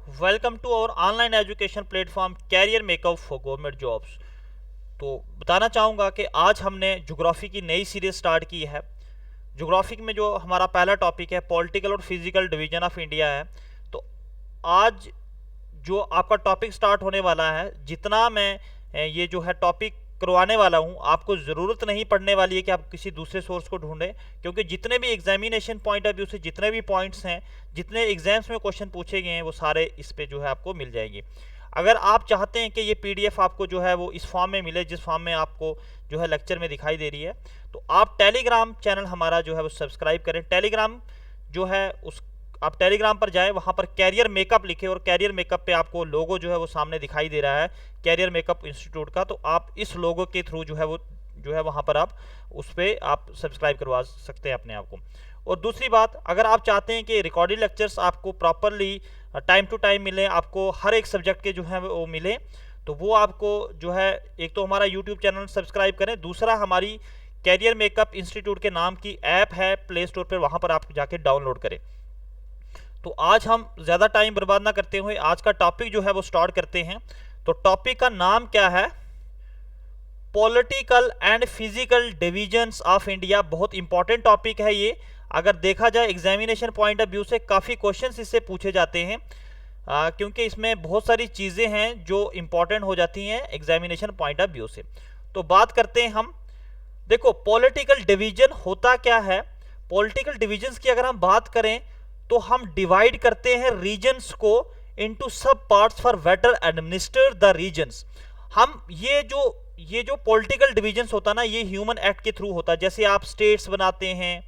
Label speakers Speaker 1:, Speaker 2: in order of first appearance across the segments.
Speaker 1: Welcome to our online education platform career makeup for government jobs. तो बताना चाहूँगा कि आज हमने ज्योग्राफी की नई सीरीज स्टार्ट की है। ज्योग्राफी में जो हमारा पहला टॉपिक है पॉलिटिकल और फिजिकल डिवीजन ऑफ इंडिया है। तो आज जो आपका टॉपिक स्टार्ट होने वाला है, जितना मैं ये जो है टॉपिक करवाने वाला हूँ, आपको ज़रूरत नहीं पड़ने वाली है कि आप किसी दूसरे सोर्स को ढूंढें, क्योंकि जितने भी एग्जामिनेशन पॉइंट ऑफ व्यू से जितने भी पॉइंट्स हैं, जितने एग्जाम्स में क्वेश्चन पूछे गए हैं, वो सारे इस पे जो है आपको मिल जाएंगे। अगर आप चाहते हैं कि ये पीडीएफ आपको जो है वो इस फॉर्म में मिले जिस फॉर्म में आपको जो है लेक्चर में दिखाई दे रही है, तो आप टेलीग्राम चैनल हमारा जो है वो सब्सक्राइब करें। टेलीग्राम जो है उस आप टेलीग्राम पर जाए, वहाँ पर कैरियर मेकअप लिखे और कैरियर मेकअप पे आपको लोगो जो है वो सामने दिखाई दे रहा है कैरियर मेकअप इंस्टीट्यूट का। तो आप इस लोगो के थ्रू जो है वो वहाँ पर आप उस पर आप सब्सक्राइब करवा सकते हैं अपने आप को। और दूसरी बात, अगर आप चाहते हैं कि रिकॉर्डेड लेक्चर्स आपको प्रॉपरली टाइम टू टाइम मिले, आपको हर एक सब्जेक्ट के जो है वो मिले, तो वो आपको जो है एक तो हमारा यूट्यूब चैनल सब्सक्राइब करें, दूसरा हमारी कैरियर मेकअप इंस्टीट्यूट के नाम की ऐप है प्ले स्टोर पर, वहाँ पर आप जाके डाउनलोड करें। तो आज हम ज़्यादा टाइम बर्बाद ना करते हुए आज का टॉपिक जो है वो स्टार्ट करते हैं। तो टॉपिक का नाम क्या है? Political and physical divisions of India. बहुत इंपॉर्टेंट टॉपिक है ये। अगर देखा जाए एग्जामिनेशन पॉइंट ऑफ व्यू से काफ़ी क्वेश्चंस इससे पूछे जाते हैं, क्योंकि इसमें बहुत सारी चीज़ें हैं जो इंपॉर्टेंट हो जाती हैं एग्जामिनेशन पॉइंट ऑफ व्यू से। तो बात करते हैं हम। देखो, पॉलिटिकल डिवीजन होता क्या है। पॉलिटिकल डिविजन्स की अगर हम बात करें तो हम डिवाइड करते हैं रीजन्स को into sub parts for better administer the regions. हम ये जो पॉलिटिकल डिविजन्स होता है ना, ये ह्यूमन एक्ट के थ्रू होता है। जैसे आप स्टेट्स बनाते हैं,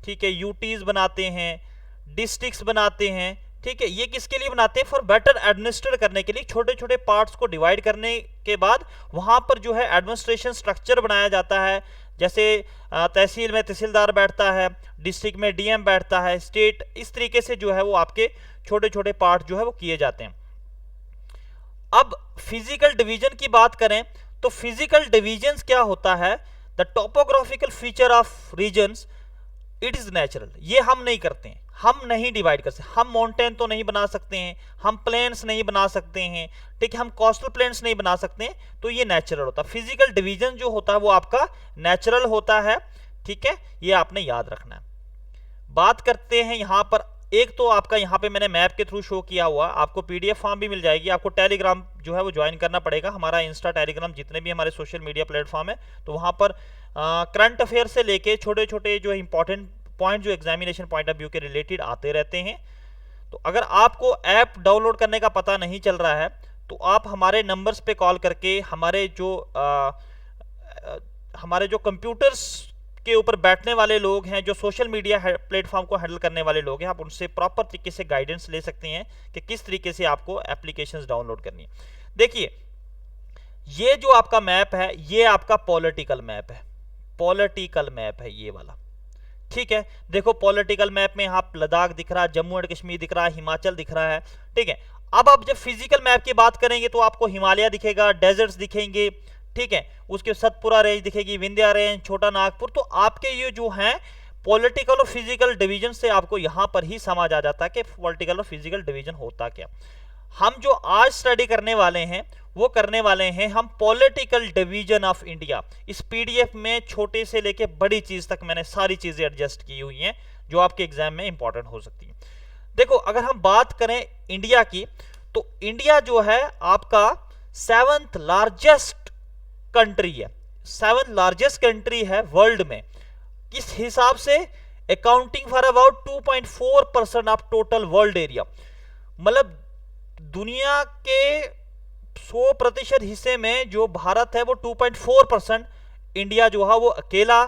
Speaker 1: ठीक है, यूटीज बनाते हैं, डिस्ट्रिक्ट्स बनाते हैं, ठीक है, ये किसके लिए बनाते हैं? फॉर बेटर एडमिनिस्टर करने के लिए। छोटे छोटे पार्ट्स को डिवाइड करने के बाद वहां पर जो है एडमिनिस्ट्रेशन स्ट्रक्चर बनाया जाता है। जैसे तहसील में तहसीलदार बैठता है, डिस्ट्रिक्ट में डीएम बैठता है, स्टेट, इस तरीके से जो है वो आपके छोटे छोटे पार्ट जो है वो किए जाते हैं। अब फिजिकल डिवीजन की बात करें तो फिजिकल डिवीजन क्या होता है? The topographical feature of regions, it is natural. ये हम नहीं करते हैं, हम नहीं डिवाइड कर सकते। हम माउंटेन तो नहीं बना सकते हैं, हम प्लेन्स नहीं बना सकते हैं, ठीक है, हम कोस्टल प्लेन्स नहीं बना सकते हैं, तो ये नेचुरल होता है। फिजिकल डिवीजन जो होता है वो आपका नेचुरल होता है, ठीक है, ये आपने याद रखना है। बात करते हैं यहाँ पर, एक तो आपका यहाँ पे मैंने मैप के थ्रू शो किया हुआ, आपको पीडीएफ फॉर्म भी मिल जाएगी। आपको टेलीग्राम जो है वो ज्वाइन करना पड़ेगा, हमारा इंस्टा, टेलीग्राम, जितने भी हमारे सोशल मीडिया प्लेटफॉर्म है, तो वहाँ पर करंट अफेयर से लेके छोटे छोटे जो इंपॉर्टेंट पॉइंट जो एग्जामिनेशन पॉइंट ऑफ व्यू के रिलेटेड आते रहते हैं। तो अगर आपको ऐप डाउनलोड करने का पता नहीं चल रहा है तो आप हमारे नंबर्स पे कॉल करके हमारे जो कंप्यूटर्स के ऊपर बैठने वाले लोग हैं, जो सोशल मीडिया प्लेटफॉर्म को हैंडल करने वाले लोग हैं, आप उनसे प्रॉपर तरीके से गाइडेंस ले सकते हैं कि किस तरीके से आपको एप्लीकेशंस डाउनलोड करनी है। देखिए, ये जो आपका मैप है ये आपका पॉलिटिकल मैप है। पॉलिटिकल मैप है ये वाला, ठीक है। देखो, पॉलिटिकल मैप में आप लद्दाख दिख रहा है, जम्मू एंड कश्मीर दिख रहा है, हिमाचल दिख रहा है, ठीक है। अब आप जब फिजिकल मैप की बात करेंगे तो आपको हिमालय दिखेगा, डेजर्ट्स दिखेंगे, ठीक है, उसके सतपुरा रेंज दिखेगी, विंध्या रेंज, छोटा नागपुर। तो आपके ये जो हैं पॉलिटिकल और फिजिकल डिवीजन से आपको यहां पर ही समझ आ जाता है कि पॉलिटिकल और फिजिकल डिवीजन होता क्या। हम जो आज स्टडी करने वाले हैं वो करने वाले हैं हम पॉलिटिकल डिवीजन ऑफ इंडिया। इस पीडीएफ में छोटे से लेके बड़ी चीज तक मैंने सारी चीजें एडजस्ट की हुई हैं जो आपके एग्जाम में इंपॉर्टेंट हो सकती है। देखो, अगर हम बात करें इंडिया की, तो इंडिया जो है आपका 7th लार्जेस्ट कंट्री है। 7th लार्जेस्ट कंट्री है वर्ल्ड में। किस हिसाब से? Accounting for about 2.4% of total world area. मतलब दुनिया के 100% हिस्से में जो भारत है वो 2.4%, इंडिया जो है वो अकेला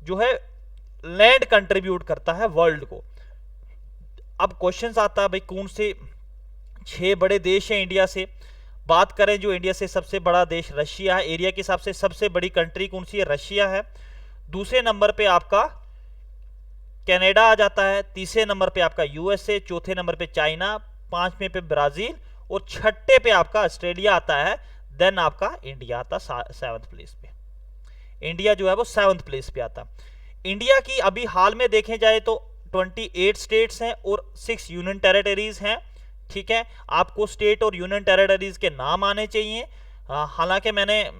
Speaker 1: जो है लैंड कंट्रीब्यूट करता है वर्ल्ड को। अब क्वेश्चंस आता है भाई कौन से 6 बड़े देश हैं इंडिया से। बात करें जो इंडिया से सबसे बड़ा देश रशिया है, एरिया के हिसाब से सबसे बड़ी कंट्री कौन सी है? रशिया है। दूसरे नंबर पे आपका कनाडा आ जाता है, तीसरे नंबर पे आपका यूएसए, चौथे नंबर पे चाइना, पांचवें पे ब्राजील और छठे पे आपका ऑस्ट्रेलिया आता है। देन आपका इंडिया आता 7th प्लेस पे। इंडिया जो है वो 7th प्लेस पे आता। इंडिया की अभी हाल में देखे जाए तो 28 स्टेट्स हैं और 6 यूनियन टेरिटरीज हैं, ठीक है, आपको स्टेट और यूनियन टेरिटरीज के नाम आने चाहिए। हालांकि मैंने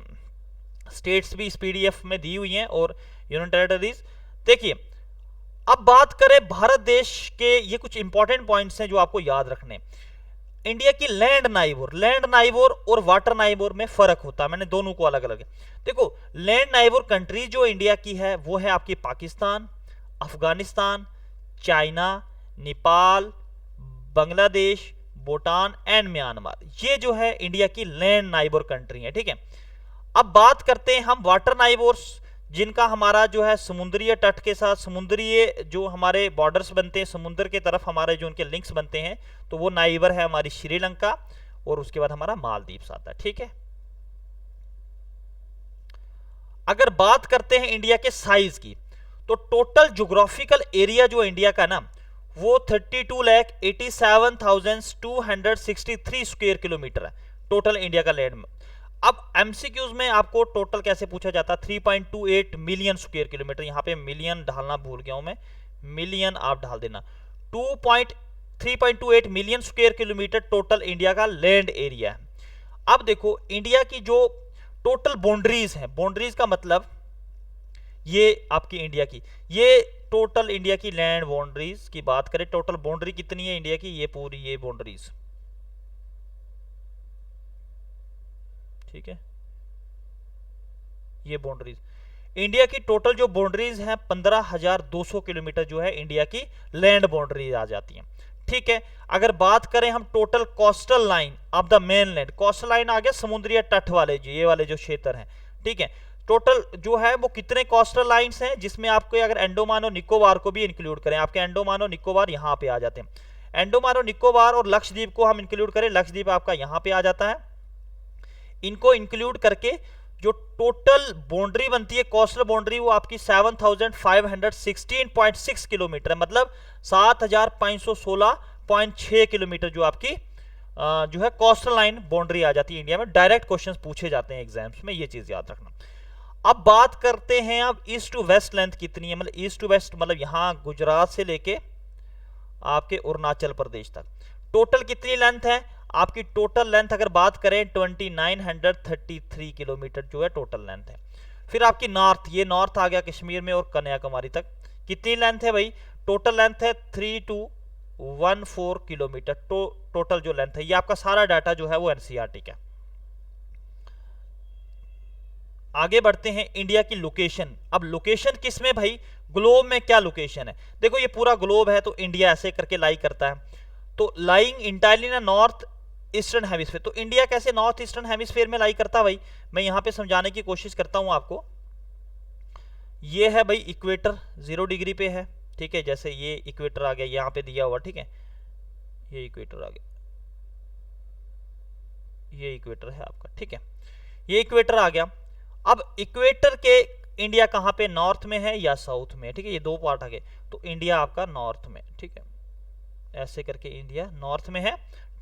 Speaker 1: स्टेट्स भी इस पीडीएफ में दी हुई हैं और यूनियन टेरिटरीज। देखिए, अब बात करें भारत देश के, ये कुछ इंपॉर्टेंट पॉइंट्स हैं जो आपको याद रखने। इंडिया की लैंड नाइबोर और वाटर नाइबोर में फर्क होता है, मैंने दोनों को अलग अलग। देखो, लैंड नाइबोर कंट्री जो इंडिया की है वो है आपकी Pakistan, Afghanistan, China, Nepal, Bangladesh, Bhutan and Myanmar. ये जो है इंडिया की लैंड नाइबोर कंट्री है, ठीक है। अब बात करते हैं हम वाटर नाइबोर्स, जिनका हमारा जो है समुद्रीय तट के साथ समुद्रीय जो हमारे बॉर्डर्स बनते हैं, समुद्र के तरफ हमारे जो उनके लिंक्स बनते हैं, तो वो नाइबर है हमारी श्रीलंका और उसके बाद हमारा मालदीव्स आता है, ठीक है। अगर बात करते हैं इंडिया के साइज की, तो टोटल ज्योग्राफिकल एरिया जो इंडिया का ना, वो 32,87,263 स्क्वायर किलोमीटर है टोटल इंडिया का लैंड में। अब एमसीक्यूज में आपको टोटल कैसे पूछा जाता है, 3.28 मिलियन स्क्वायर किलोमीटर, यहां पे मिलियन डालना भूल गया हूं मैं, मिलियन आप डाल देना। 3.28 million square kilometre total India का लैंड एरिया है। अब देखो, इंडिया की जो टोटल बाउंड्रीज हैं, बाउंड्रीज का मतलब ये आपकी इंडिया की, ये टोटल इंडिया की लैंड बाउंड्रीज की बात करें, टोटल बाउंड्री कितनी है इंडिया की, ये पूरी ये बाउंड्रीज, ठीक है। ये बाउंड्रीज इंडिया की टोटल जो बाउंड्रीज हैं 15,200 किलोमीटर जो है इंडिया की लैंड बाउंड्रीज आ जाती हैं, ठीक है। अगर बात करें हम total coastal line of the mainland, coastal line आ गया समुद्रीय तट वाले जो ये वाले जो क्षेत्र हैं, ठीक है। टोटल जो है वो कितने कोस्टल लाइंस हैं, जिसमें आपको अगर अंडमान और निकोबार को भी इंक्लूड करें, आपके अंडमान और निकोबार यहाँ पे आ जाते हैं। अंडमान और निकोबार और लक्षद्वीप को हम इंक्लूड करें, लक्षद्वीप आपका यहाँ पे आ जाता है। इनको इंक्लूड करके जो टोटल बाउंड्री बनती है कोस्टल बाउंड्री, वो आपकी 7,516.6 किलोमीटर है, मतलब 7,516.6 किलोमीटर जो आपकी जो है कोस्टल लाइन बाउंड्री आ जाती है इंडिया में। डायरेक्ट क्वेश्चंस पूछे जाते हैं एग्जाम्स में, ये चीज याद रखना। अब बात करते हैं अब ईस्ट टू वेस्ट लेंथ कितनी है, मतलब ईस्ट टू वेस्ट मतलब यहां गुजरात से लेके आपके अरुणाचल प्रदेश तक टोटल कितनी लेंथ है आपकी। टोटल लेंथ अगर बात करें 2933 किलोमीटर जो है टोटल लेंथ है। फिर आपकी नॉर्थ, ये नॉर्थ आ गया कश्मीर में और कन्याकुमारी तक, कितनी लेंथ है भाई, टोटल लेंथ है 3214 किलोमीटर। टोटल जो लेंथ है, ये आपका सारा डाटा जो है वो एनसीईआरटी का। आगे बढ़ते हैं, इंडिया की लोकेशन। अब लोकेशन किस में भाई, ग्लोब में क्या लोकेशन है। देखो ये पूरा ग्लोब है, तो इंडिया ऐसे करके लाई करता है, तो लाइंग इंटायरली ना नॉर्थ ईस्टर्न हेमिस्फीयर। तो इंडिया कैसे नॉर्थ ईस्टर्न हेमिस्फीयर में लाई करता है भाई, मैं यहां पे समझाने की कोशिश करता हूं आपको। ये है भाई इक्वेटर 0 डिग्री पे है, ठीक है। जैसे ये इक्वेटर आ गया यहां पे दिया हुआ, ठीक है, ये इक्वेटर आ गया, ये इक्वेटर है आपका, ठीक है, ये इक्वेटर आ गया। अब इक्वेटर के इंडिया कहां पे, नॉर्थ में है या साउथ में, ठीक है, ये दो पार्ट आ गए। तो इंडिया आपका नॉर्थ में, ठीक है, ऐसे करके इंडिया नॉर्थ में है,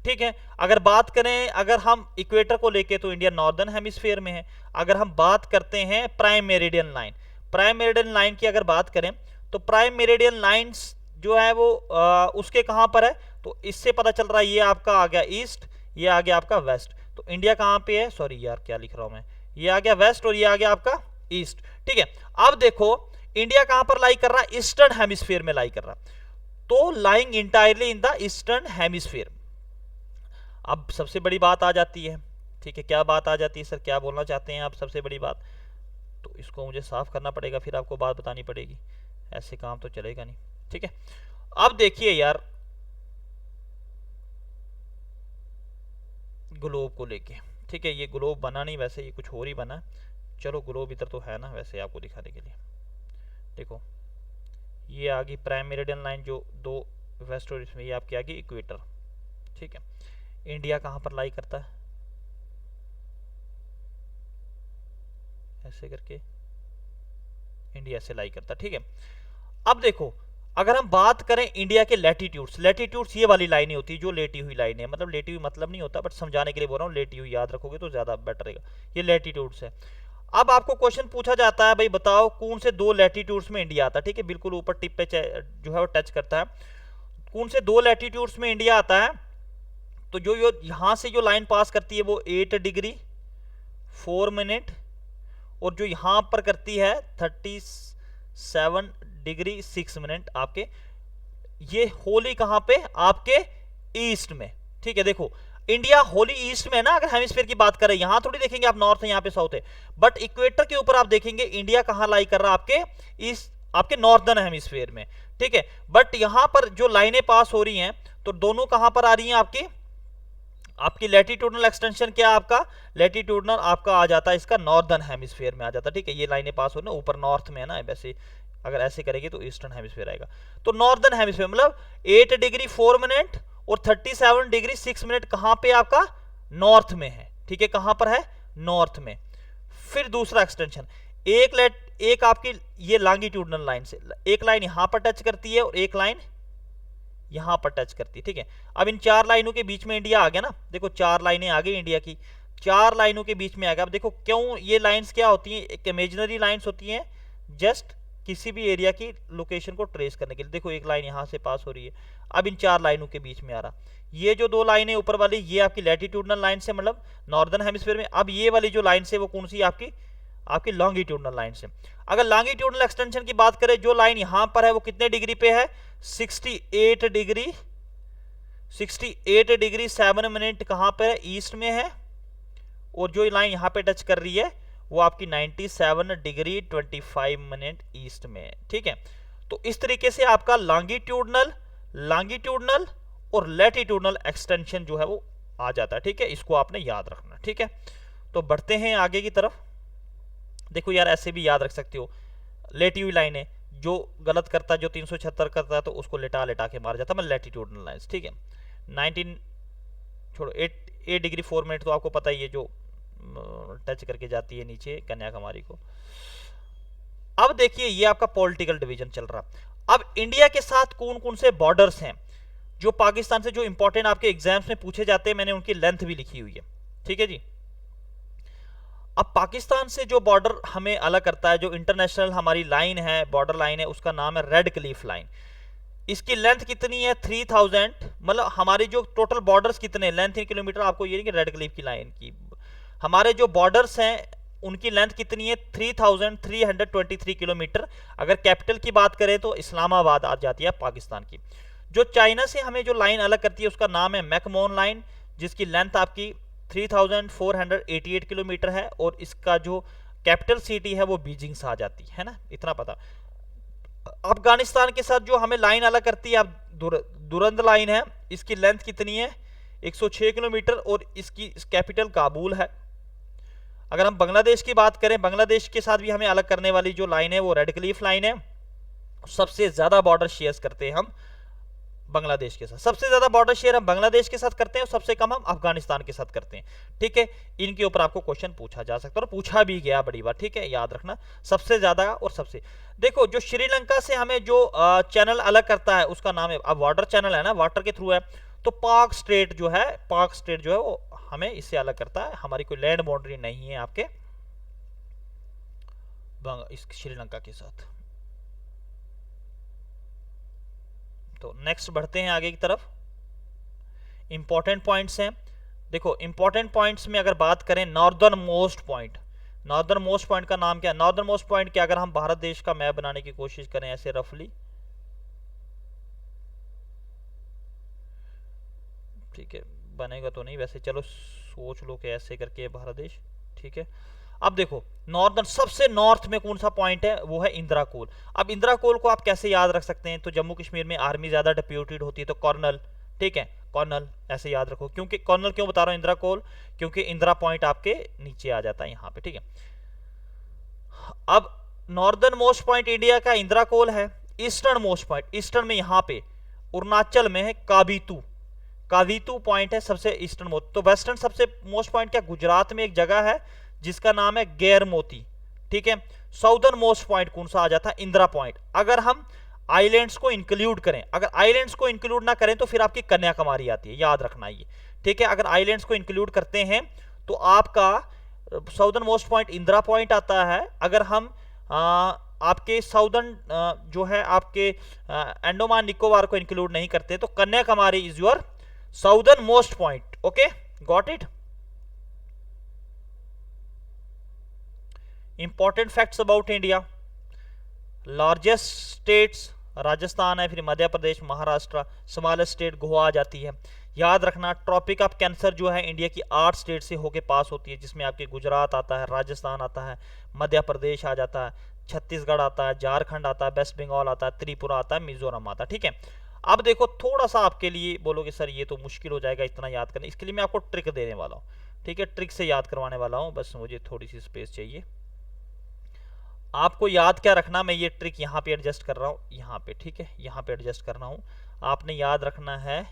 Speaker 1: ठीक है। अगर बात करें, अगर हम इक्वेटर को लेके, तो इंडिया नॉर्दर्न हेमिस्फीयर में है। अगर हम बात करते हैं prime meridian line, prime meridian line की अगर बात करें, तो प्राइम मेरिडियन लाइंस जो है वो उसके कहां पर है, तो इससे पता चल रहा है ये आपका आ गया ईस्ट, ये आ गया आपका वेस्ट। तो इंडिया कहां पे है, सॉरी यार क्या लिख रहा हूं मैं, ये आ गया वेस्ट और ये आ गया आपका ईस्ट, ठीक है। अब देखो इंडिया कहां पर लाई कर रहा है, ईस्टर्न हेमिस्फीयर में लाई कर रहा, तो lying entirely in the eastern hemisphere. अब सबसे बड़ी बात आ जाती है, ठीक है, क्या बात आ जाती है सर, क्या बोलना चाहते हैं आप, सबसे बड़ी बात, तो इसको मुझे साफ करना पड़ेगा, फिर आपको बात बतानी पड़ेगी, ऐसे काम तो चलेगा नहीं, ठीक है। अब देखिए यार, ग्लोब को लेके, ठीक है, ये ग्लोब बना नहीं, वैसे ये कुछ और ही बना, चलो ग्लोब इधर तो है ना वैसे आपको दिखाने के लिए। देखो ये आ गई प्राइम मेरिडियन लाइन जो दो वेस्ट और इसमें, ये आपकी आ गई इक्वेटर, ठीक है। इंडिया कहां पर लाई करता है, ऐसे करके इंडिया से लाई करता, ठीक है। अब देखो अगर हम बात करें इंडिया के लैटिट्यूड्स, लैटिट्यूड्स ये वाली लाइनें होती है जो लेटी हुई लाइन है, मतलब लेटी हुई मतलब नहीं होता, बट समझाने के लिए बोल रहा हूँ, लेटी हुई याद रखोगे तो ज्यादा बेटर रहेगा। ये लैटिट्यूड्स है। अब आपको क्वेश्चन पूछा जाता है भाई बताओ कौन से दो लैटिट्यूड्स में इंडिया आता है, ठीक है, बिल्कुल ऊपर टिप पे जो है वो टच करता है, कौन से दो लैटिट्यूड्स में इंडिया आता है। तो जो यहां से जो लाइन पास करती है वो 8 डिग्री 4 मिनट, और जो यहां पर करती है 37 डिग्री 6 मिनट आपके, ये होली कहां पे, आपके ईस्ट में। ठीक है, देखो इंडिया होली ईस्ट में है ना, अगर हेमिस्फीयर की बात करें, यहां थोड़ी देखेंगे आप नॉर्थ है, यहां पे साउथ है, बट इक्वेटर के ऊपर आप देखेंगे इंडिया कहां लाई कर रहा है, आपके ईस्ट, आपके नॉर्दर्न हेमिस्फीयर में। ठीक है, बट यहां पर जो लाइनें पास हो रही हैं तो दोनों कहां पर आ रही हैं, आपकी लैटिट्यूडनल एक्सटेंशन क्या, आपका लैटिट्यूडनल आपका आ जाता है इसका नॉर्दर्न हेमिस्फीयर में आ जाता है। ठीक है, ये लाइनें पास हो रही है ऊपर नॉर्थ में है ना, वैसे अगर ऐसे करेंगे तो ईस्टर्न हेमिस्फीयर आएगा। तो नॉर्दर्न हेमिस्फीयर मतलब 8 डिग्री 4 मिनट और 37 डिग्री 6 मिनट कहां पे आपका, नॉर्थ में है। ठीक है, कहां पर है, नॉर्थ में। फिर दूसरा एक्सटेंशन, एक आपकी ये लॉन्गिट्यूडनल लाइन से एक लाइन यहां पर टच करती है और एक लाइन यहां पर टच करती है। ठीक है, अब इन 4 लाइनों के बीच में इंडिया आ गया ना, देखो 4 लाइनें आ गई इंडिया की, 4 लाइनों के बीच में आ गया। अब देखो क्यों ये लाइंस क्या होती हैं, एक इमेजिनरी लाइंस होती हैं, जस्ट किसी भी एरिया की लोकेशन को ट्रेस करने के लिए। देखो एक लाइन यहां से पास हो रही है, अब इन 4 लाइनों के बीच में आ रहा, ये जो 2 लाइनें ऊपर वाली ये आपकी लैटिट्यूडनल लाइन से, मतलब नॉर्दर्न हेमिस्फीयर में। अब ये वाली जो लाइन से वो कौन सी, आपकी लॉन्गिट्यूडनल लाइन से। अगर लॉन्गिट्यूडनल एक्सटेंशन की बात करें, जो लाइन यहां पर है वो कितने डिग्री पे है, 68 डिग्री 7 मिनट कहां पर है, ईस्ट में है, और जो लाइन यहां पे टच कर रही है वो आपकी 97 डिग्री 25 मिनट ईस्ट में है। ठीक है, तो इस तरीके से आपका लॉन्गिट्यूडनल और लैटिट्यूडनल एक्सटेंशन जो है वो आ जाता है। ठीक है, इसको आपने याद रखना। ठीक है, तो बढ़ते हैं आगे की तरफ। देखो यार ऐसे भी याद रख सकते हो, लेटी हुई लाइन है, जो गलत करता है, जो 376 करता है तो उसको लेटा लेटा के मार जाता है, मतलब लैटिट्यूडनल लाइंस। ठीक है, 19 छोड़ो 8 डिग्री 4 मिनट तो आपको पता ही है, जो टच करके जाती है नीचे कन्याकुमारी को। अब देखिए ये आपका पॉलिटिकल डिवीजन चल रहा। अब इंडिया के साथ कौन कौन से बॉर्डर्स हैं जो पाकिस्तान से, जो इंपॉर्टेंट आपके एग्जाम्स में पूछे जाते हैं, मैंने उनकी लेंथ भी लिखी हुई है। ठीक है जी, अब पाकिस्तान से जो बॉर्डर हमें अलग करता है, जो इंटरनेशनल हमारी लाइन है, बॉर्डर लाइन है, उसका नाम है रेड क्लिफ लाइन। इसकी लेंथ कितनी है, 3000, मतलब हमारे जो टोटल बॉर्डर्स कितने, लेंथ इन किलोमीटर, आपको ये नहीं कि रेड क्लिफ की लाइन की, हमारे जो बॉर्डर्स हैं उनकी लेंथ कितनी है, 3323 किलोमीटर। अगर कैपिटल की बात करें तो इस्लामाबाद आ जाती है पाकिस्तान की। जो चाइना से हमें जो लाइन अलग करती है उसका नाम है मैकमोहन लाइन, जिसकी लेंथ आपकी 3488 किलोमीटर है, और इसका जो कैपिटल सिटी है वो बीजिंग से आ जाती है ना, इतना पता। अफगानिस्तान के साथ जो हमें लाइन अलग करती है, अब दुरंद लाइन है, इसकी लेंथ कितनी है, 106 किलोमीटर, और इसकी कैपिटल काबुल है। अगर हम बांग्लादेश की बात करें, बांग्लादेश के साथ भी हमें अलग करने वाली जो लाइन है वो रेड क्लिफ लाइन है। सबसे ज्यादा बॉर्डर शेयर करते हैं हम बांग्लादेश के साथ, सबसे ज्यादा बॉर्डर शेयर हम बांग्लादेश के साथ करते हैं, और सबसे कम हम अफगानिस्तान के साथ करते हैं। ठीक है, इनके ऊपर आपको क्वेश्चन पूछा जा सकता है, और पूछा भी गया बड़ी बार। ठीक है, याद रखना सबसे ज्यादा और सबसे। देखो जो श्रीलंका से हमें जो चैनल अलग करता है उसका नाम है, अब वाटर चैनल है ना, वाटर के थ्रू है, तो पाक स्टेट जो है वो हमें इससे अलग करता है। हमारी कोई लैंड बाउंड्री नहीं है आपके इस श्रीलंका के साथ। तो नेक्स्ट बढ़ते हैं आगे की तरफ। इंपॉर्टेंट पॉइंट्स हैं, देखो इंपॉर्टेंट पॉइंट्स में अगर बात करें, नॉर्दर्न मोस्ट पॉइंट का नाम क्या है, नॉर्दर्न मोस्ट पॉइंट क्या, अगर हम भारत देश का मैप बनाने की कोशिश करें ऐसे रफली, ठीक है बनेगा तो नहीं वैसे, चलो सोच लो कि ऐसे करके भारत देश। ठीक है, अब देखो नॉर्दर्न, सबसे नॉर्थ में कौन सा पॉइंट है, वो है इंदिरा कोल। अब इंदिरा कोल को आप कैसे याद रख सकते हैं, तो जम्मू कश्मीर में आर्मी ज्यादा डिप्यूटेड होती है, तो कर्नल, ठीक है कर्नल ऐसे याद रखो। क्योंकि कर्नल क्यों बता रहा हूं इंदिरा कोल, क्योंकि इंदिरा पॉइंट आपके नीचे आ जाता है यहाँ पे। ठीक है, अब नॉर्दर्न मोस्ट पॉइंट इंडिया का इंदिरा कोल है। ईस्टर्न मोस्ट पॉइंट, ईस्टर्न में यहाँ पे अरुणाचल में है कावितू पॉइंट है सबसे ईस्टर्न मोस्ट। तो वेस्टर्न सबसे मोस्ट पॉइंट क्या, गुजरात में एक जगह है जिसका नाम है गैर मोती। ठीक है, साउदर्न मोस्ट पॉइंट कौन सा आ जाता है, इंदिरा पॉइंट। अगर हम आइलैंड्स को इंक्लूड करें, अगर आइलैंड्स को इंक्लूड ना करें तो फिर आपकी कन्याकुमारी आती है, याद रखना ये। ठीक है, अगर आइलैंड्स को इंक्लूड करते हैं तो आपका southern most point Indira point आता है। अगर हम आपके साउदर्न जो है आपके अंडमान निकोबार को इंक्लूड नहीं करते तो Kanyakumari is your southern most point, okay, got it. Important facts about India, largest states Rajasthan है, फिर मध्य प्रदेश, महाराष्ट्र, स्मॉलेस्ट स्टेट गोवा आ जाती है। याद रखना ट्रॉपिक ऑफ कैंसर जो है इंडिया की 8 स्टेट से होके पास होती है, जिसमें आपके गुजरात आता है, राजस्थान आता है, मध्य प्रदेश आ जाता है, छत्तीसगढ़ आता है, झारखंड आता है, वेस्ट बंगाल आता है, त्रिपुरा आता है, मिजोरम आता है, ठीक है। अब देखो थोड़ा सा आपके लिए बोलोगे सर ये तो मुश्किल हो जाएगा इतना याद करना, इसके लिए मैं आपको ट्रिक देने वाला हूँ, ठीक है, ट्रिक से याद करवाने वाला हूँ, बस मुझे थोड़ी सी स्पेस चाहिए। आपको याद क्या रखना, मैं ये ट्रिक यहाँ पे एडजस्ट कर रहा हूँ, यहाँ पे, ठीक है, यहाँ पे एडजस्ट करना हूँ। आपने याद रखना है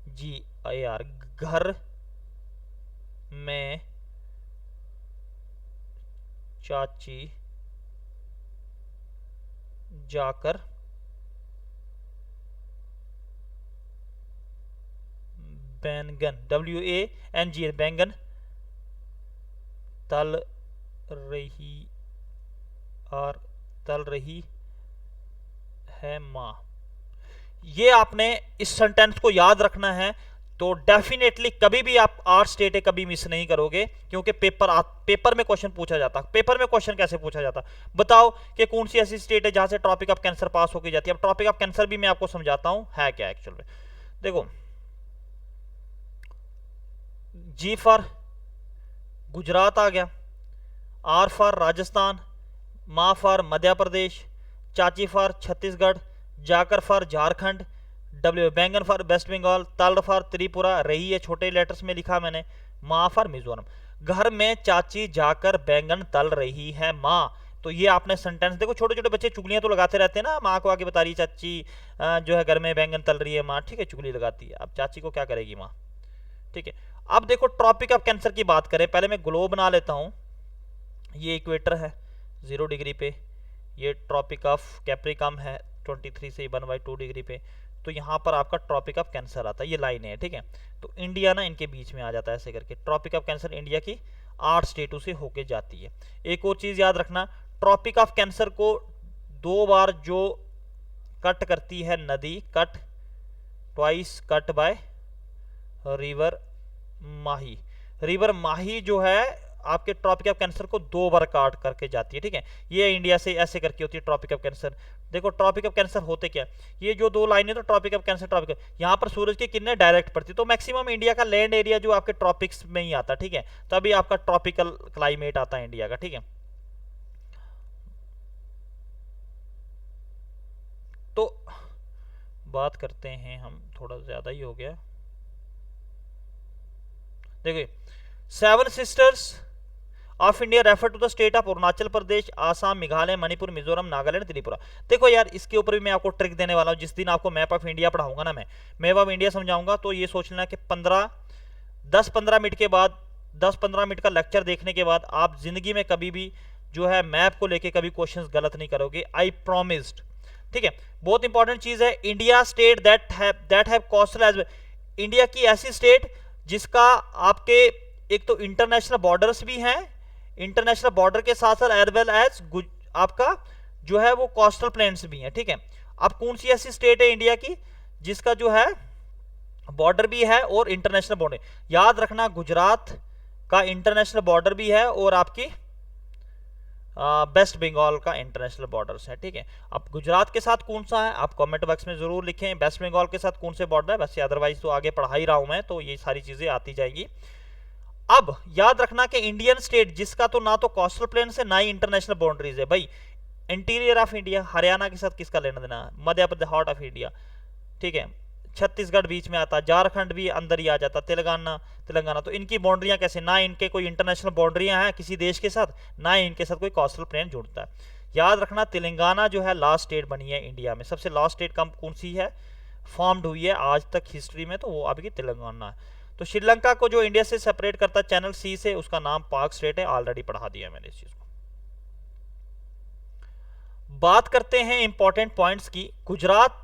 Speaker 1: जी यार, घर में चाची जाकर बैंगन, WANG बैंगन तल रही है माँ। ये आपने इस सेंटेंस को याद रखना है, तो डेफिनेटली कभी भी आप 8 स्टेट कभी मिस नहीं करोगे, क्योंकि पेपर में क्वेश्चन पूछा जाता। पेपर में क्वेश्चन कैसे पूछा जाता, बताओ कि कौन सी ऐसी स्टेट है जहां से ट्रॉपिक ऑफ कैंसर पास होकर जाती है। अब ट्रॉपिक ऑफ कैंसर भी मैं आपको समझाता हूं है क्या एक्चुअल में। देखो, जी फॉर गुजरात आ गया, आर फॉर राजस्थान, माँ फॉर मध्य प्रदेश, चाची फॉर छत्तीसगढ़, जाकर फॉर झारखंड, डब्ल्यू बैंगन फॉर वेस्ट बंगाल, तल फॉर त्रिपुरा, रही है छोटे लेटर्स में लिखा मैंने, माँ फॉर मिजोरम। घर में चाची जाकर बैंगन तल रही है माँ, तो ये आपने सेंटेंस, देखो छोटे छोटे बच्चे चुगलियां तो लगाते रहते हैं ना, माँ को आगे बता रही चाची जो है घर में बैंगन तल रही है माँ, ठीक है, चुगली लगाती है। अब चाची को क्या करेगी माँ, ठीक है। अब देखो ट्रॉपिक ऑफ कैंसर की बात करें, पहले मैं ग्लोब बना लेता हूँ, ये इक्वेटर है 0 डिग्री पे, ये ट्रॉपिक ऑफ कैप्रिकम है 23 से 1/2 डिग्री पे, तो यहाँ पर आपका ट्रॉपिक ऑफ कैंसर आता है, ये लाइन है, ठीक है। तो इंडिया ना इनके बीच में आ जाता है ऐसे करके, ट्रॉपिक ऑफ कैंसर इंडिया की 8 स्टेटों से होके जाती है। एक और चीज याद रखना, ट्रॉपिक ऑफ कैंसर को 2 बार जो कट करती है नदी, cut twice cut by river Mahi. River Mahi जो है आपके ट्रॉपिक ऑफ कैंसर को 2 बार काट करके जाती है, ठीक है। ये इंडिया से ऐसे करके होती है ट्रॉपिक ऑफ कैंसर। देखो ट्रॉपिक ऑफ कैंसर होते क्या, ये जो 2 लाइनें तो ट्रॉपिक ऑफ कैंसर, ट्रॉपिक यहाँ पर सूरज की किरणें डायरेक्ट पड़ती, तो मैक्सिमम इंडिया का लैंड एरिया जो आपके ट्रॉपिक्स में ही आता, ठीक है, तभी आपका ट्रॉपिकल क्लाइमेट आता है इंडिया का, ठीक है। तो बात करते हैं हम, थोड़ा ज्यादा ही हो गया। देखिए 7 sisters of India refer to the state of Arunachal Pradesh, Assam, Meghalaya, Manipur, Mizoram, Nagaland, Tripura. देखो यार इसके ऊपर भी मैं आपको ट्रिक देने वाला हूँ, जिस दिन आपको मैप ऑफ इंडिया पढ़ाऊंगा ना, मैं मैप ऑफ इंडिया समझाऊंगा, तो ये सोच लेना कि 10-15 मिनट के बाद, 10-15 मिनट का लेक्चर देखने के बाद आप जिंदगी में कभी भी जो है मैप को लेके कभी क्वेश्चंस गलत नहीं करोगे, आई प्रॉमिस्ड, ठीक है। बहुत इंपॉर्टेंट चीज है, India state that have coastal edge, India की ऐसी स्टेट जिसका आपके एक तो इंटरनेशनल बॉर्डर्स भी हैं, इंटरनेशनल बॉर्डर के साथ साथ एज वेल एज आपका जो है वो कोस्टल प्लेन्स भी हैं, ठीक है। अब कौन सी ऐसी स्टेट है इंडिया की जिसका जो है बॉर्डर भी है और इंटरनेशनल बॉर्डर, याद रखना गुजरात का इंटरनेशनल बॉर्डर भी है और आपकी वेस्ट बंगाल का इंटरनेशनल बॉर्डर्स है, ठीक है। अब गुजरात के साथ कौन सा है आप कमेंट बॉक्स में जरूर लिखें, वेस्ट बंगाल के साथ कौन से बॉर्डर है, वैसे अदरवाइज तो आगे पढ़ा ही रहा हूं मैं, तो ये सारी चीजें आती जाएंगी। अब याद रखना कि इंडियन स्टेट जिसका तो ना तो कोस्टल प्लेन से ना ही इंटरनेशनल बाउंड्रीज है, भाई इंटीरियर ऑफ इंडिया, हरियाणा के साथ किसका लेना देना, Madhya Pradesh heart of India, ठीक है, छत्तीसगढ़ बीच में आता, झारखंड भी अंदर ही आ जाता, तेलंगाना, तो इनकी बाउंड्रियां कैसे, ना इनके कोई इंटरनेशनल बाउंड्रियां हैं किसी देश के साथ, ना इनके साथ कोई कोस्टल प्लेन जुड़ता है। याद रखना तेलंगाना जो है लास्ट स्टेट बनी है इंडिया में, सबसे लास्ट स्टेट कौन सी है फॉर्म्ड हुई है आज तक हिस्ट्री में, तो वो आपकी तेलंगाना है। तो श्रीलंका को जो इंडिया से सेपरेट करता है चैनल सी से, उसका नाम पाक स्टेट है, ऑलरेडी पढ़ा दिया मैंने इस चीज को। बात करते हैं इंपॉर्टेंट पॉइंट्स की। गुजरात,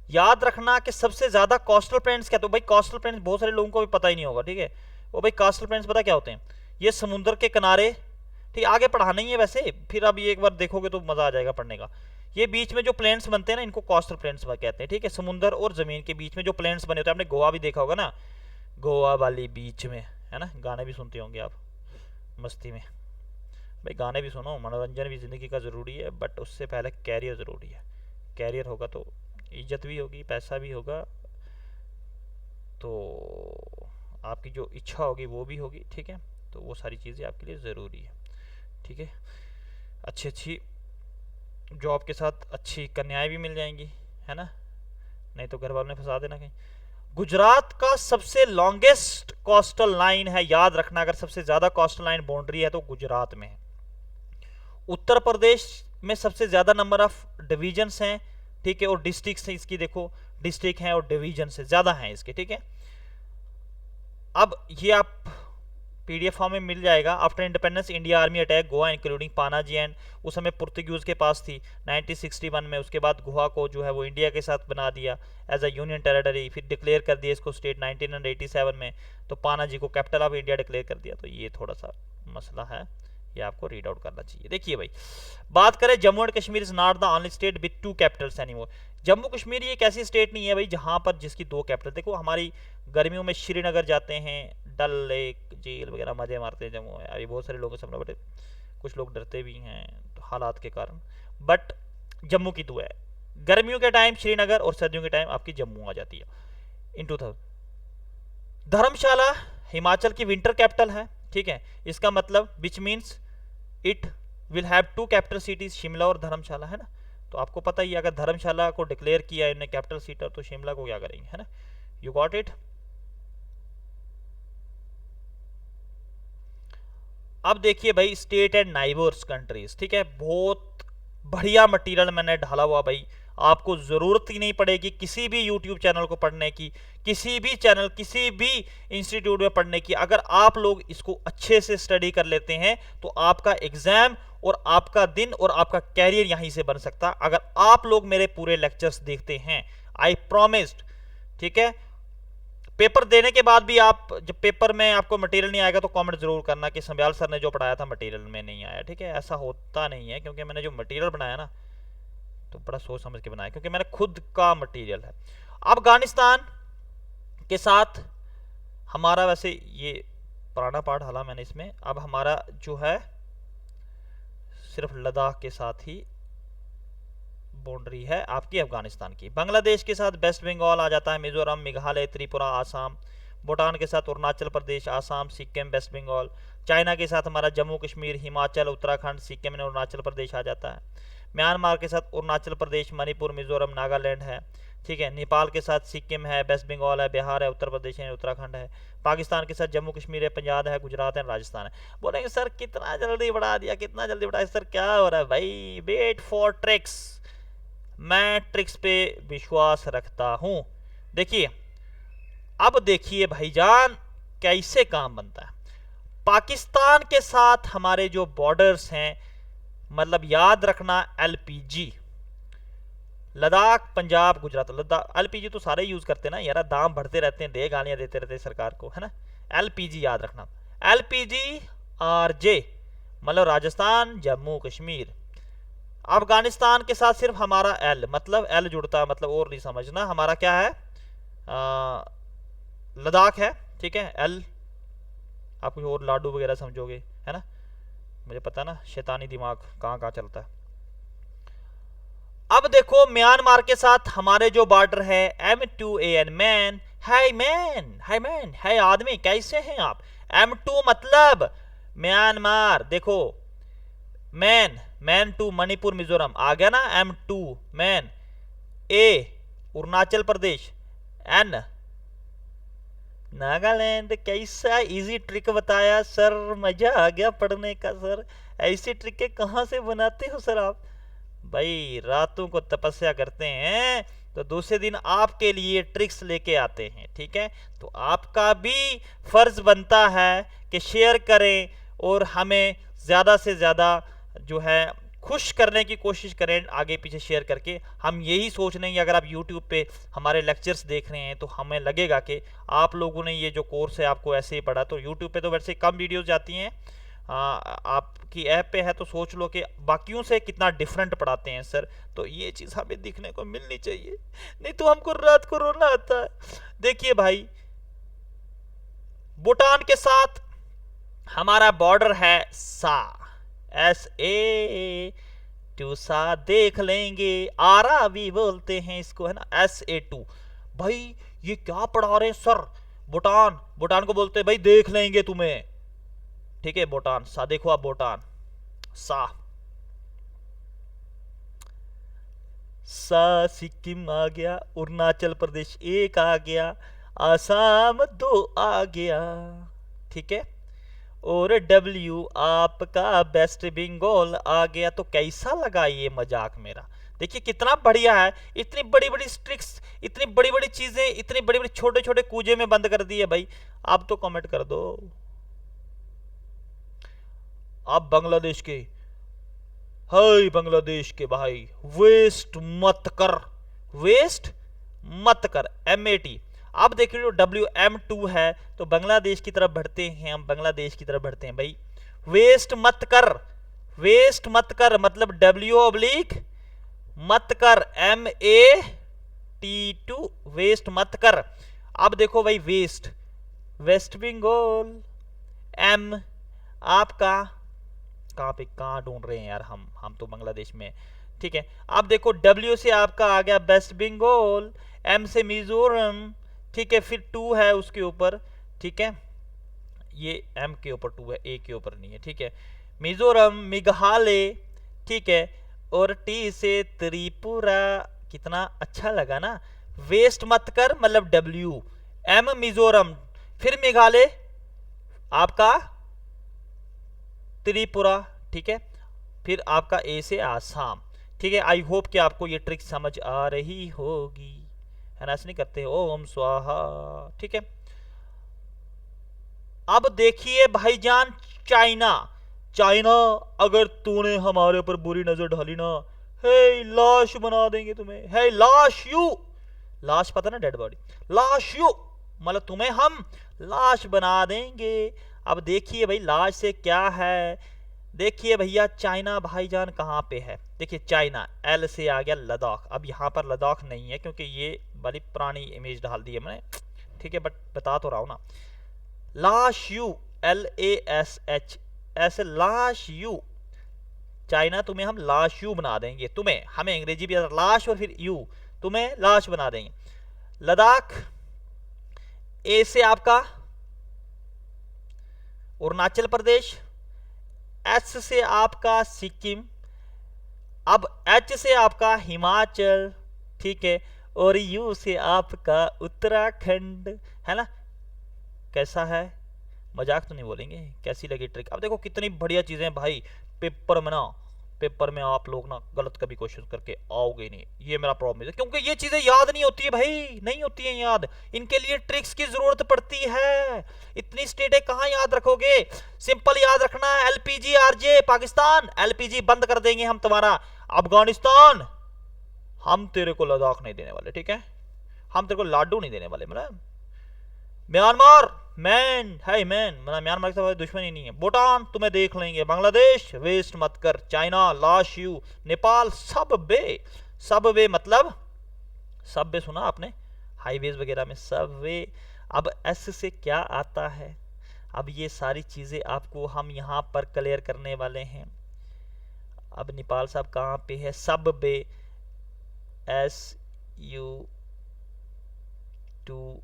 Speaker 1: याद रखना कि सबसे ज्यादा कोस्टल प्लेन्स क्या, तो भाई कोस्टल प्लेन्स बहुत सारे लोगों को भी पता ही नहीं होगा, ठीक है। वो भाई कोस्टल प्लेन्स पता क्या होते हैं, ये समुद्र के किनारे, ठीक, आगे पढ़ाना ही है वैसे, फिर अब ये एक बार देखोगे तो मजा आ जाएगा पढ़ने का। ये बीच में जो प्लेन्स बनते हैं ना, इनको कोस्टल प्लेन्स कहते हैं, ठीक है। समुंदर और जमीन के बीच में जो प्लेन्स बने होते हैं, आपने गोवा भी देखा होगा ना, गोवा वाली बीच में, है ना। गाने भी सुनते होंगे आप मस्ती में। भाई गाने भी सुनो, मनोरंजन भी ज़िंदगी का ज़रूरी है, बट उससे पहले कैरियर ज़रूरी है। कैरियर होगा तो इज्जत भी होगी, पैसा भी होगा, तो आपकी जो इच्छा होगी वो भी होगी, ठीक है। तो वो सारी चीज़ें आपके लिए ज़रूरी है, ठीक है। अच्छी अच्छी जॉब के साथ अच्छी कन्याएं भी मिल जाएंगी, है ना, नहीं तो घर वालों ने फंसा देना कहीं। गुजरात का सबसे लॉन्गेस्ट कोस्टल लाइन है, याद रखना, अगर सबसे ज़्यादा कोस्टल लाइन बाउंड्री है तो गुजरात में है। उत्तर प्रदेश में सबसे ज़्यादा नंबर ऑफ डिवीजन्स हैं, ठीक है, और डिस्ट्रिक्ट्स हैं इसकी, देखो डिस्ट्रिक्ट हैं और डिवीजन से ज़्यादा हैं इसके, ठीक है। अब ये आप पीडीएफ फॉर्म में मिल जाएगा। After independence India army attack Goa including Panaji and, उस समय पुर्तगीज के पास थी 1961 में। उसके बाद गोवा को जो है वो इंडिया के साथ बना दिया एज अ यूनियन टेरिटरी, फिर डिक्लेयर कर दिया इसको स्टेट 1987 में। तो पानाजी को कैपिटल ऑफ इंडिया डिक्लेयर कर दिया। तो ये थोड़ा सा मसला है, ये आपको रीड आउट करना चाहिए। देखिए भाई, बात करें Jammu and Kashmir is not the only state with 2 Capitals anymore. Jammu Kashmir ये एक ऐसी स्टेट नहीं है भाई जहां पर जिसकी 2 कैपिटल। देखो हमारी गर्मियों में श्रीनगर जाते हैं, डल लेक झील वगैरह मजे मारते हैं जम्मू में। अभी बहुत सारे लोगों से बट कुछ लोग डरते भी हैं तो हालात के कारण, बट जम्मू की 2 है। गर्मियों के टाइम श्रीनगर और सर्दियों के टाइम आपकी जम्मू आ जाती है। इन 2000 धर्मशाला हिमाचल की विंटर कैपिटल है, ठीक है। इसका मतलब which means it will have 2 capital cities, Shimla और धर्मशाला, है ना। तो आपको पता ही, अगर धर्मशाला को डिक्लेयर किया इन्हें कैपिटल सिटी, तो शिमला को क्या करेंगे, है ना। You got it. अब देखिए भाई, स्टेट एंड नाइबर्स कंट्रीज, ठीक है। बहुत बढ़िया मटेरियल मैंने ढाला हुआ भाई, आपको जरूरत ही नहीं पड़ेगी किसी भी यूट्यूब चैनल को पढ़ने की, किसी भी चैनल, किसी भी इंस्टीट्यूट में पढ़ने की। अगर आप लोग इसको अच्छे से स्टडी कर लेते हैं तो आपका एग्जाम और आपका दिन और आपका कैरियर यहीं से बन सकता है। अगर आप लोग मेरे पूरे लेक्चर्स देखते हैं, आई प्रॉमिस्ड, ठीक है। पेपर देने के बाद भी आप, जब पेपर में आपको मटेरियल नहीं आएगा तो कमेंट जरूर करना कि संब्याल सर ने जो पढ़ाया था मटेरियल में नहीं आया, ठीक है। ऐसा होता नहीं है, क्योंकि मैंने जो मटेरियल बनाया ना तो बड़ा सोच समझ के बनाया, क्योंकि मैंने खुद का मटेरियल है। अफगानिस्तान के साथ हमारा, वैसे ये पुराना पार्ट हाला मैंने इसमें, अब हमारा जो है सिर्फ लद्दाख के साथ ही बाउंड्री है आपकी अफगानिस्तान की। बांग्लादेश के साथ वेस्ट बंगाल आ जाता है, मिजोरम, मेघालय, त्रिपुरा, आसाम। भूटान के साथ अरुणाचल प्रदेश, आसाम, सिक्किम, वेस्ट बंगाल। चाइना के साथ हमारा जम्मू कश्मीर, हिमाचल, उत्तराखंड, सिक्किम और अरुणाचल प्रदेश आ जाता है। म्यांमार के साथ अरुणाचल प्रदेश, मणिपुर, मिजोरम, नागालैंड है, ठीक है। नेपाल के साथ सिक्किम है, वेस्ट बंगाल है, बिहार है, उत्तर प्रदेश है, उत्तराखंड है। पाकिस्तान के साथ जम्मू कश्मीर है, पंजाब है, गुजरात है, राजस्थान है। बोलेंगे सर कितना जल्दी बढ़ा दिया, कितना जल्दी बढ़ाया सर, क्या हो रहा है भाई। वेट फॉर ट्रिक्स, मैं ट्रिक्स पे विश्वास रखता हूं। देखिए, अब देखिए भाईजान कैसे काम बनता है। पाकिस्तान के साथ हमारे जो बॉर्डर्स हैं, मतलब याद रखना एलपीजी, लद्दाख, पंजाब, गुजरात। लद्दाख एलपीजी तो सारे यूज करते हैं ना यार, दाम बढ़ते रहते हैं, दे गालियां देते रहते हैं सरकार को, है ना। एलपीजी याद रखना, एलपीजी आरजे मतलब राजस्थान, जम्मू कश्मीर। अफगानिस्तान के साथ सिर्फ हमारा एल, मतलब एल जुड़ता है, मतलब और नहीं समझना, हमारा क्या है, लद्दाख है, ठीक है। एल आप कुछ और लाडू वगैरह समझोगे, है ना, मुझे पता ना शैतानी दिमाग कहाँ कहाँ चलता है। अब देखो म्यांमार के साथ हमारे जो बॉर्डर है M2AN, man, hi man, hi man, hi आदमी, कैसे हैं आप। M2 मतलब म्यांमार, देखो man, man two Manipur, Mizoram आ गया ना, M2 man. A Arunachal Pradesh, N Nagaland. कैसा इजी ट्रिक बताया सर, मजा आ गया पढ़ने का सर। ऐसी ट्रिकें कहाँ से बनाते हो सर आप। भाई रातों को तपस्या करते हैं तो दूसरे दिन आपके लिए ट्रिक्स लेके आते हैं, ठीक है। तो आपका भी फर्ज बनता है कि शेयर करें और हमें ज़्यादा से ज़्यादा जो है खुश करने की कोशिश करें, आगे पीछे शेयर करके। हम यही सोच रहे हैं कि अगर आप YouTube पे हमारे लेक्चर्स देख रहे हैं तो हमें लगेगा कि आप लोगों ने ये जो कोर्स है आपको ऐसे ही पढ़ा। तो YouTube पे तो वैसे कम वीडियोस जाती हैं, आपकी ऐप पे है तो सोच लो कि बाकियों से कितना डिफरेंट पढ़ाते हैं सर। तो ये चीज़ हमें दिखने को मिलनी चाहिए, नहीं तो हमको रात को रोना आता है। देखिए भाई, भूटान के साथ हमारा बॉर्डर है सा, SA टू सा, देख लेंगे, आरा भी बोलते हैं इसको, है ना, SA2। भाई ये क्या पढ़ा रहे हैं सर? भूटान, भूटान को बोलते हैं भाई देख लेंगे तुम्हें, ठीक है, भूटान सा, देखो आप भूटान सा, सा सिक्किम आ गया, अरुणाचल प्रदेश 1 आ गया, आसाम 2 आ गया, ठीक है, और W आपका वेस्ट बंगाल आ गया। तो कैसा लगा ये मजाक मेरा? देखिए कितना बढ़िया है, इतनी बड़ी बड़ी ट्रिक्स, इतनी बड़ी बड़ी चीजें, इतनी बड़ी बड़ी छोटे छोटे कूजे में बंद कर दिए भाई। आप तो कमेंट कर दो। आप बांग्लादेश के, हाय बांग्लादेश के भाई, वेस्ट मत कर, वेस्ट मत कर, MAT। अब देख लो WM2 है तो बांग्लादेश की तरफ बढ़ते हैं हम, बांग्लादेश की तरफ बढ़ते हैं भाई। वेस्ट मत कर, वेस्ट मत कर मतलब W/ मत कर, MAT2, वेस्ट मत कर। अब देखो भाई वेस्ट, वेस्ट बंगाल, M आपका कहाँ पे, कहाँ ढूंढ रहे हैं यार हम तो बांग्लादेश में, ठीक है। अब देखो W से आपका आ गया वेस्ट बंगाल, M से मिजोरम, ठीक है, फिर 2 है उसके ऊपर, ठीक है, ये M के ऊपर 2 है, A के ऊपर नहीं है, ठीक है, मिजोरम, मेघालय, ठीक है, और T से त्रिपुरा। कितना अच्छा लगा ना, वेस्ट मत कर मतलब W, M मिजोरम, फिर मेघालय आपका त्रिपुरा, ठीक है, फिर आपका A से आसाम, ठीक है। आई होप कि आपको ये ट्रिक समझ आ रही होगी, है ना, ऐसे नहीं करते ओम स्वाहा, ठीक है। अब देखिए भाईजान चाइना, चाइना अगर तूने हमारे ऊपर बुरी नजर डाली ना, हे लाश बना देंगे तुम्हें, हे लाश यू, लाश पता ना, डेड बॉडी, लाश यू मतलब तुम्हें हम लाश बना देंगे। अब देखिए भाई लाश से क्या है, देखिए भैया चाइना भाईजान कहाँ पे है, देखिए चाइना L से आ गया लद्दाख। अब यहाँ पर लद्दाख नहीं है क्योंकि ये बड़ी पुरानी इमेज डाल दी है मैंने, ठीक है, बट बता तो रहा हूँ ना, लाश यू, LASH, ऐसे लाश यू, चाइना तुम्हें हम लाश यू बना देंगे, तुम्हें, हमें अंग्रेजी भी लाश और फिर यू, तुम्हें लाश बना देंगे। लद्दाख, A से आपका अरुणाचल प्रदेश, S से आपका सिक्किम, अब H से आपका हिमाचल, ठीक है, और U से आपका उत्तराखंड, है ना। कैसा है, मजाक तो नहीं बोलेंगे, कैसी लगी ट्रिक? अब देखो कितनी बढ़िया चीजें भाई, पेपर में ना, पेपर में आप लोग ना गलत कभी क्वेश्चन करके आओगे नहीं, ये मेरा प्रॉब्लम है, क्योंकि ये चीजें याद नहीं होती है भाई, नहीं होती है याद, इनके लिए ट्रिक्स की जरूरत पड़ती है। इतनी स्टेटें कहाँ याद रखोगे, सिंपल याद रखना है, LPG RJ पाकिस्तान, LPG बंद कर देंगे हम तुम्हारा, अफगानिस्तान हम तेरे को लद्दाख नहीं देने वाले, ठीक है, हम तेरे को लाडू नहीं देने वाले, मतलब म्यांमार मैन है, मैन मतलब म्यांमार के साथ दुश्मनी नहीं है, भूटान तुम्हें देख लेंगे, बांग्लादेश वेस्ट मत कर, चाइना लाश यू, नेपाल सब बे मतलब सब बे, सुना आपने हाईवेज वगैरह में सब वे। अब S से क्या आता है, अब ये सारी चीजें आपको हम यहाँ पर क्लियर करने वाले हैं। अब नेपाल साहब कहाँ पे है, सब बे, SU2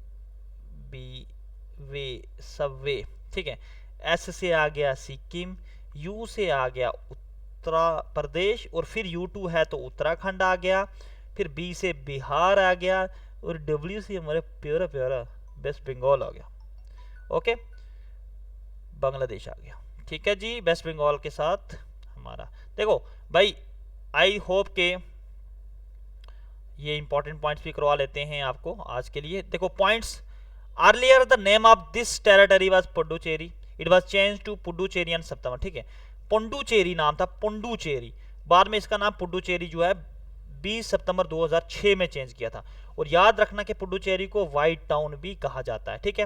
Speaker 1: वे, सब वे, ठीक है। S से आ गया सिक्किम, U से आ गया उत्तर प्रदेश, और फिर U2 है तो उत्तराखंड आ गया, फिर B से बिहार आ गया, और W से हमारे प्यारा प्यारा वेस्ट बंगाल आ गया, ओके, बांग्लादेश आ गया, ठीक है जी, वेस्ट बंगाल के साथ हमारा। देखो भाई आई होप के ये इंपॉर्टेंट पॉइंट्स भी करवा लेते हैं आपको आज के लिए। देखो points, earlier the name of this territory was Puducherry, it was change to Puducherry in September, ठीक है, पुडुचेरी नाम था, पुडुचेरी, बाद में इसका नाम पुडुचेरी जो है 20 सितंबर 2006 में चेंज किया था। और याद रखना कि पुडुचेरी को व्हाइट टाउन भी कहा जाता है, ठीक है,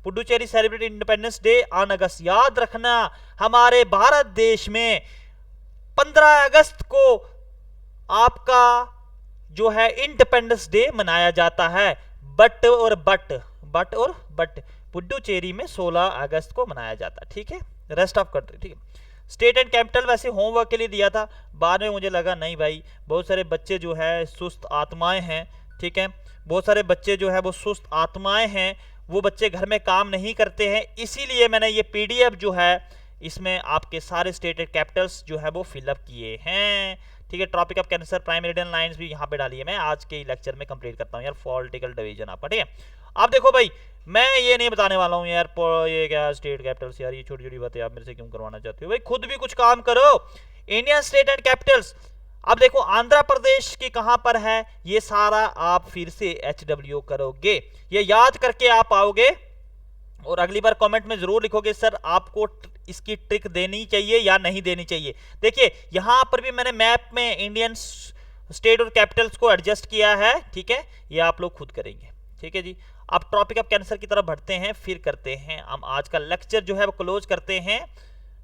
Speaker 1: Puducherry celebrate independence day on August. याद रखना हमारे भारत देश में 15 अगस्त को आपका जो है इंडिपेंडेंस डे मनाया जाता है। बट पुडुचेरी में 16 अगस्त को मनाया जाता है, ठीक है। रेस्ट ऑफ कंट्री, ठीक है। स्टेट एंड कैपिटल वैसे होमवर्क के लिए दिया था, बाद में मुझे लगा नहीं भाई बहुत सारे बच्चे जो है सुस्त आत्माएं हैं, ठीक है। बहुत सारे बच्चे जो है वो सुस्त आत्माएं हैं, वो बच्चे घर में काम नहीं करते हैं, इसीलिए मैंने ये पीडीएफ जो है इसमें आपके सारे स्टेट एंड कैपिटल्स जो है वो फिलअप किए हैं, ठीक है। Tropic of cancer prime meridian lines भी यहाँ पे डाली है, मैं आज के लेक्चर में कंप्लीट करता हूँ यार पॉलिटिकल डिवीजन आपका, ठीक है। आप देखो भाई मैं ये नहीं बताने वाला हूँ यार ये क्या स्टेट कैपिटल्स, यार ये छोटी छोटी बातें आप मेरे से क्यों करवाना चाहते हो भाई, खुद भी कुछ काम करो। इंडियन स्टेट एंड कैपिटल्स, अब देखो आंध्र प्रदेश की कहां पर है, ये सारा आप फिर से HW करोगे, ये याद करके आप आओगे और अगली बार कमेंट में जरूर लिखोगे सर आपको इसकी ट्रिक देनी चाहिए या नहीं देनी चाहिए। देखिए यहां पर भी मैंने मैप में इंडियन स्टेट और कैपिटल्स को एडजस्ट किया है, ठीक है, ये आप लोग खुद करेंगे, ठीक है जी। अब टॉपिक ऑफ कैंसर की तरफ बढ़ते हैं, फिर करते हैं हम आज का लेक्चर जो है वो क्लोज करते हैं।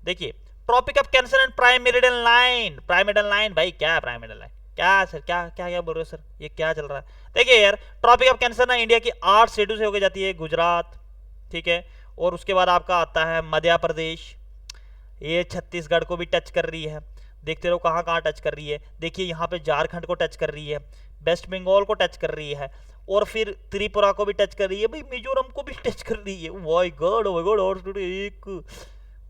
Speaker 1: देखिए topic of cancer and prime meridian line, prime meridian line भाई क्या है प्राइम मेरिडियन लाइन, क्या सर क्या क्या क्या बोल रहे हो सर, ये क्या चल रहा है। देखिए यार ट्रॉपिक ऑफ कैंसर ना इंडिया की 8 स्टेटों से होकर जाती है, गुजरात, ठीक है, और उसके बाद आपका आता है मध्य प्रदेश, ये छत्तीसगढ़ को भी टच कर रही है, देखते रहो कहाँ कहाँ टच कर रही है। देखिए यहाँ पे झारखंड को टच कर रही है, वेस्ट बंगाल को टच कर रही है, और फिर त्रिपुरा को भी टच कर रही है, भाई मिजोरम को भी टच कर रही है, माय गॉड और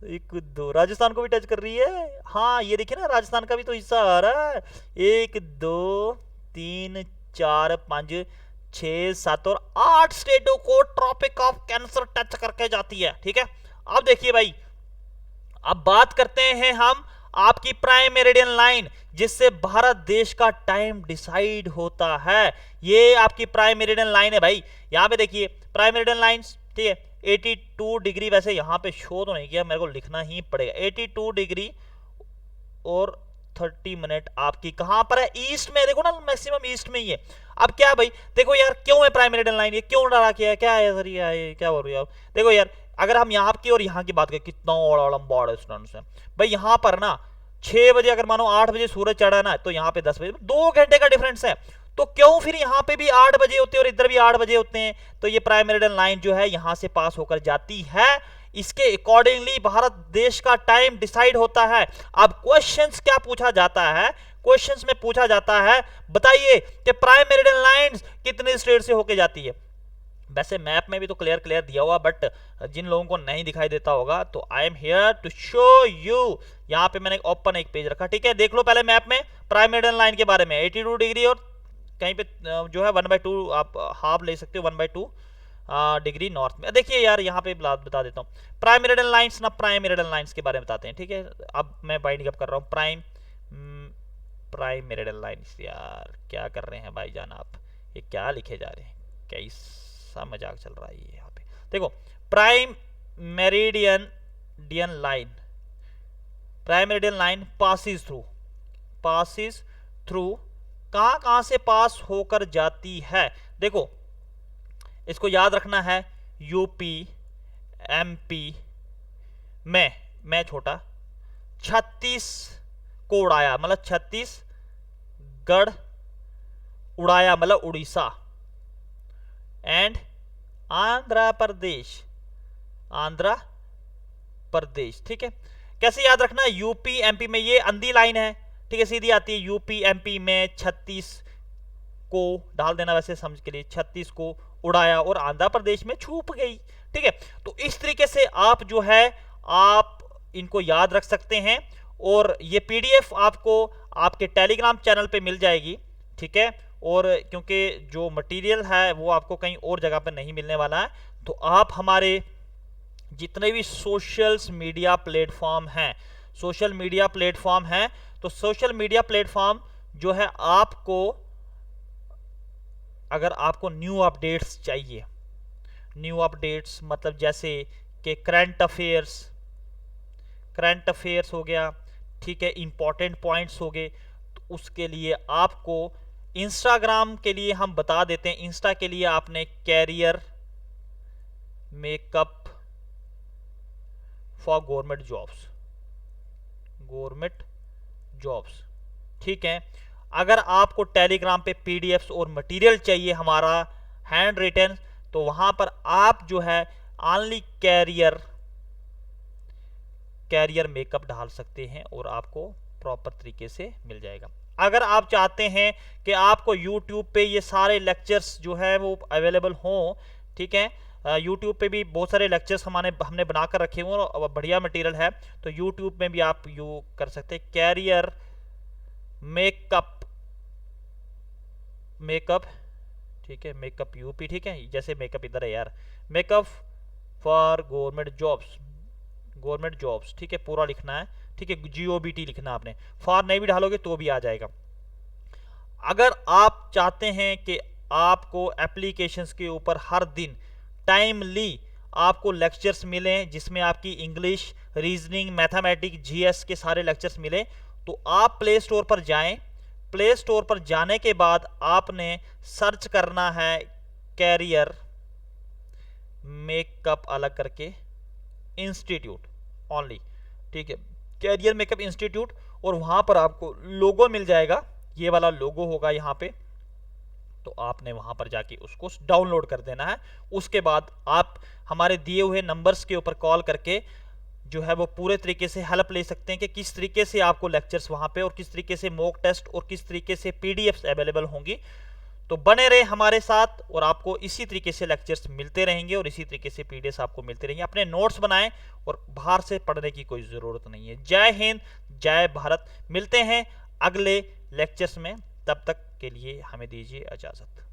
Speaker 1: एक दो राजस्थान को भी टच कर रही है। हाँ ये देखिए ना राजस्थान का भी तो हिस्सा आ रहा है, 1 2 3 4 5 6 7 और 8 स्टेटों को ट्रॉपिक ऑफ कैंसर टच करके जाती है, ठीक है। अब देखिए भाई अब बात करते हैं हम आपकी प्राइम मेरिडियन लाइन, जिससे भारत देश का टाइम डिसाइड होता है, ये आपकी प्राइम मेरिडियन लाइन है भाई। यहां पे देखिए प्राइम मेरिडियन लाइंस, ठीक है, 82 डिग्री, वैसे यहां पे शो तो नहीं किया, मेरे को लिखना ही पड़ेगा, 82 डिग्री और 30 मिनट आपकी कहां पर है, ईस्ट में, देखो ना मैक्सिमम ईस्ट में ही है। अब क्या भाई देखो यार क्यों है प्राइम मेरिडियन लाइन, ये क्यों डाला किया है, क्या है सर ये क्या बोल रही है आप। देखो यार अगर हम यहाँ की और यहाँ की बात करें कितना लंबा डिस्टेंस है भाई, यहाँ पर ना 6 बजे अगर मानो 8 बजे सूरज चढ़ा ना तो यहाँ पे 10 बजे, 2 घंटे का डिफरेंस है, तो क्यों फिर यहाँ पे भी 8 बजे होते हैं और इधर भी 8 बजे होते हैं, तो ये प्राइम मेरिडियन लाइन जो है यहाँ से पास होकर जाती है, इसके अकॉर्डिंगली भारत देश का टाइम डिसाइड होता है। अब क्वेश्चंस क्या पूछा जाता है, क्वेश्चंस में पूछा जाता है बताइए कि प्राइम मेरिडियन लाइंस कितने स्टेट से होके जाती है। वैसे मैप में भी तो क्लियर दिया हुआ, बट जिन लोगों को नहीं दिखाई देता होगा तो I am here to show you. यहाँ पे मैंने ओपन एक पेज रखा, ठीक है, देख लो पहले मैप में प्राइम मेरिडियन लाइन के बारे में, 82 डिग्री और कहीं पे जो है 1/2 आप हाफ ले सकते हो, 1/2 डिग्री नॉर्थ में। देखिए यार यहाँ पे बता देता हूँ प्राइम मेरिडियन लाइंस ना, प्राइम मेरिडियन लाइंस के बारे में बताते हैं, ठीक है। अब मैं बाइंडिंग अप कर रहा हूँ प्राइम मेरिडियन लाइंस। यार क्या कर रहे हैं भाईजान आप, ये क्या लिखे जा रहे हैं, कैसा मजाक चल रहा है ये। यहाँ पे देखो prime meridian line, prime meridian line passes through कहां से पास होकर जाती है। देखो इसको याद रखना है, यूपी एमपी में छोटा, 36 को उड़ाया मतलब छत्तीसगढ़, उड़ाया मतलब उड़ीसा, एंड आंध्र प्रदेश, ठीक है। कैसे याद रखना, यूपी एमपी में ये अंधी लाइन है, ठीक है, सीधी आती है, यूपी एमपी में 36 को डाल देना वैसे समझ के लिए, 36 को उड़ाया और आंध्र प्रदेश में छुप गई, ठीक है। तो इस तरीके से आप जो है आप इनको याद रख सकते हैं, और ये पीडीएफ आपको आपके टेलीग्राम चैनल पे मिल जाएगी, ठीक है। और क्योंकि जो मटेरियल है वो आपको कहीं और जगह पर नहीं मिलने वाला है, तो आप हमारे जितने भी सोशल मीडिया प्लेटफॉर्म हैं, तो सोशल मीडिया प्लेटफॉर्म जो है आपको, अगर आपको न्यू अपडेट्स चाहिए, न्यू अपडेट्स मतलब जैसे कि करंट अफेयर्स हो गया, ठीक है, इंपॉर्टेंट पॉइंट्स हो गए, तो उसके लिए आपको इंस्टाग्राम के लिए हम बता देते हैं, इंस्टा के लिए आपने career makeup for government jobs, ठीक है। अगर आपको टेलीग्राम पे पीडीएफ्स और मटेरियल चाहिए हमारा हैंड रिटन, तो वहां पर आप जो है ऑनली कैरियर मेकअप डाल सकते हैं और आपको प्रॉपर तरीके से मिल जाएगा। अगर आप चाहते हैं कि आपको यूट्यूब पे ये सारे लेक्चर्स जो है वो अवेलेबल हों, ठीक है, यूट्यूब पे भी बहुत सारे लेक्चर्स हमने बनाकर रखे हुए और बढ़िया मटेरियल है, तो यूट्यूब में भी आप यू कर सकते हैं कैरियर मेकअप, ठीक है, मेकअप यूपी, ठीक है, जैसे मेकअप इधर है यार, मेकअप फॉर गवर्नमेंट जॉब्स, ठीक है, पूरा लिखना है, ठीक है, GOBT लिखना आपने, फॉर नहीं भी डालोगे तो भी आ जाएगा। अगर आप चाहते हैं कि आपको एप्लीकेशंस के ऊपर हर दिन टाइमली आपको लेक्चर्स मिलें जिसमें आपकी इंग्लिश, रीजनिंग, मैथमेटिक्स, GS के सारे लेक्चर्स मिले, तो आप प्ले स्टोर पर जाएं। प्ले स्टोर पर जाने के बाद आपने सर्च करना है कैरियर मेकअप अलग करके इंस्टीट्यूट ओनली, ठीक है, कैरियर मेकअप इंस्टीट्यूट, और वहां पर आपको लोगो मिल जाएगा, ये वाला लोगो होगा यहाँ पे, तो आपने वहां पर जाके उसको डाउनलोड कर देना है। उसके बाद आप हमारे दिए हुए नंबर्स के ऊपर कॉल करके जो है वो पूरे तरीके से हेल्प ले सकते हैं कि किस तरीके से आपको लेक्चर्स वहां पे और किस तरीके से मॉक टेस्ट और किस तरीके से पीडीएफ्स अवेलेबल होंगी। तो बने रहे हमारे साथ और आपको इसी तरीके से लेक्चर्स मिलते रहेंगे और इसी तरीके से पीडीएफ्स आपको मिलते रहेंगे। अपने नोट्स बनाएं और बाहर से पढ़ने की कोई ज़रूरत नहीं है। जय हिंद, जय भारत। मिलते हैं अगले लेक्चर्स में, तब तक के लिए हमें दीजिए इजाज़त।